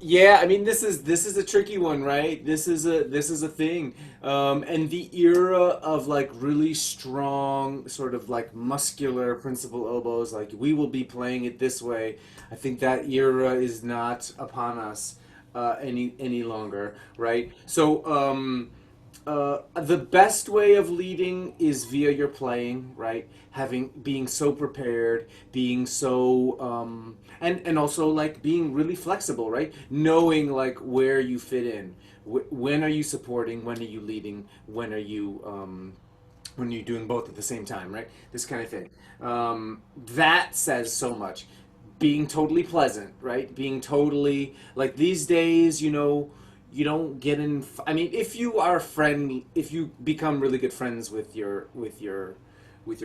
Yeah, I mean this is a tricky one, right? This is a thing. And the era of like really strong, sort of like muscular principal oboes, like we will be playing it this way. I think that era is not upon us any longer, right? So the best way of leading is via your playing, right? Having being so prepared, being so and also like being really flexible, right? Knowing like where you fit in. When are you supporting? When are you leading? When you're doing both at the same time, right? This kind of thing. That says so much. Being totally pleasant, right? Being totally like these days, you don't get in. I mean, if you are friend, if you become really good friends with your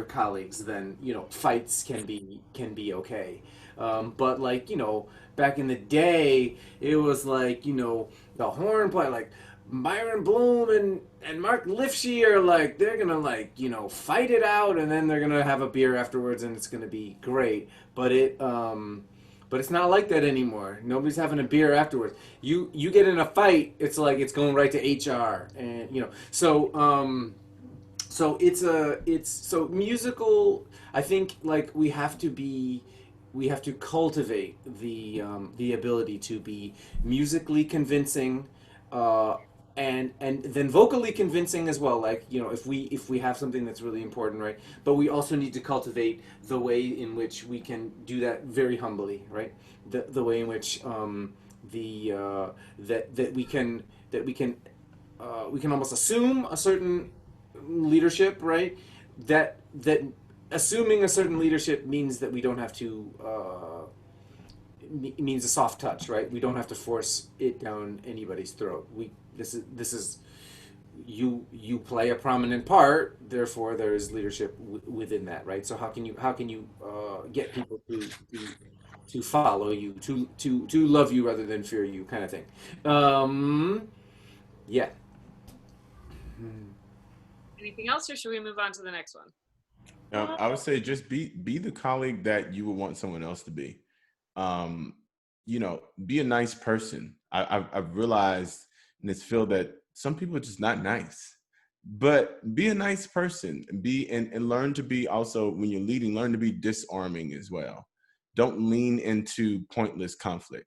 colleagues, then fights can be okay. But like back in the day, it was like the horn play like Myron Bloom and Mark Lifshee are like they're gonna like fight it out and then they're gonna have a beer afterwards and it's gonna be great. But it's not like that anymore. Nobody's having a beer afterwards. You get in a fight, it's like it's going right to HR and so it's so musical. I think like we have to cultivate the ability to be musically convincing, uh, and then vocally convincing as well. Like if we have something that's really important, right? But we also need to cultivate the way in which we can do that very humbly, right? The way in which the that we can almost assume a certain leadership, right? That assuming a certain leadership means that we don't have to means a soft touch, right? We don't have to force it down anybody's throat. We this is you play a prominent part, therefore there is leadership within that, right? So how can you get people to follow you, to love you rather than fear you, kind of thing. Um, yeah. Anything else, or should we move on to the next one? I would say just be the colleague that you would want someone else to be. Um, be a nice person. I've realized in this field that some people are just not nice. But be a nice person. And learn to be also when you're leading, learn to be disarming as well. Don't lean into pointless conflict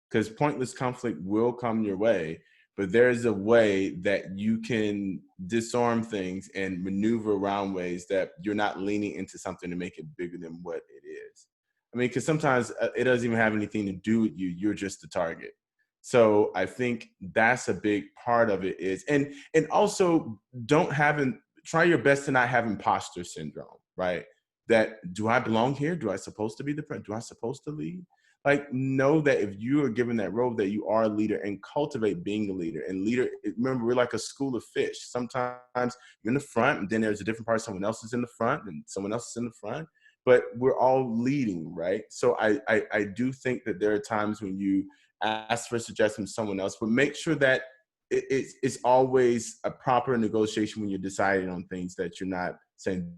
because pointless conflict will come your way, but there's a way that you can disarm things and maneuver around ways that you're not leaning into something to make it bigger than what it is. I mean, because sometimes it doesn't even have anything to do with you. You're just the target. So I think that's a big part of it is, and also don't have try your best to not have imposter syndrome, right? That do I belong here? Do I supposed to be the friend? Do I supposed to lead? Like know that if you are given that role that you are a leader and cultivate being a leader. And leader, remember, we're like a school of fish. Sometimes you're in the front and then there's a different part, someone else is in the front and someone else is in the front, but we're all leading, right? So I do think that there are times when you ask for suggestions from someone else, but make sure that it's always a proper negotiation when you're deciding on things, that you're not saying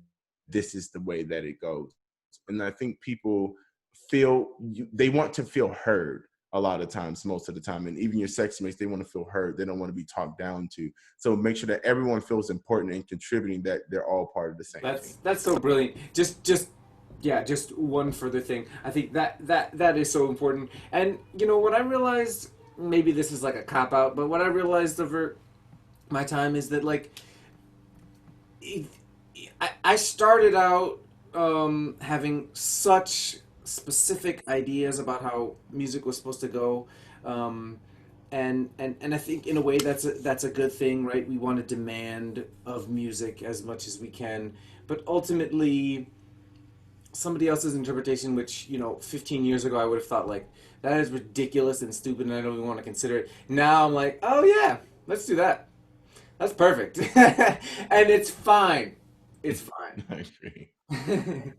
this is the way that it goes. And I think people they want to feel heard a lot of times, most of the time. And even your sex mates, they want to feel heard. They don't want to be talked down to. So make sure that everyone feels important and contributing, that they're all part of the same That's team. that's so brilliant. Just one further thing. I think that is so important. And what I realized, maybe this is like a cop out, but what I realized over my time is that like it, I started out having such specific ideas about how music was supposed to go. Um, and I think in a way that's a good thing, right? We want to demand of music as much as we can, but ultimately somebody else's interpretation, which 15 years ago I would have thought like that is ridiculous and stupid, and I don't even want to consider it. Now I'm like, oh yeah, let's do that. That's perfect, and it's fine. It's I agree. fine.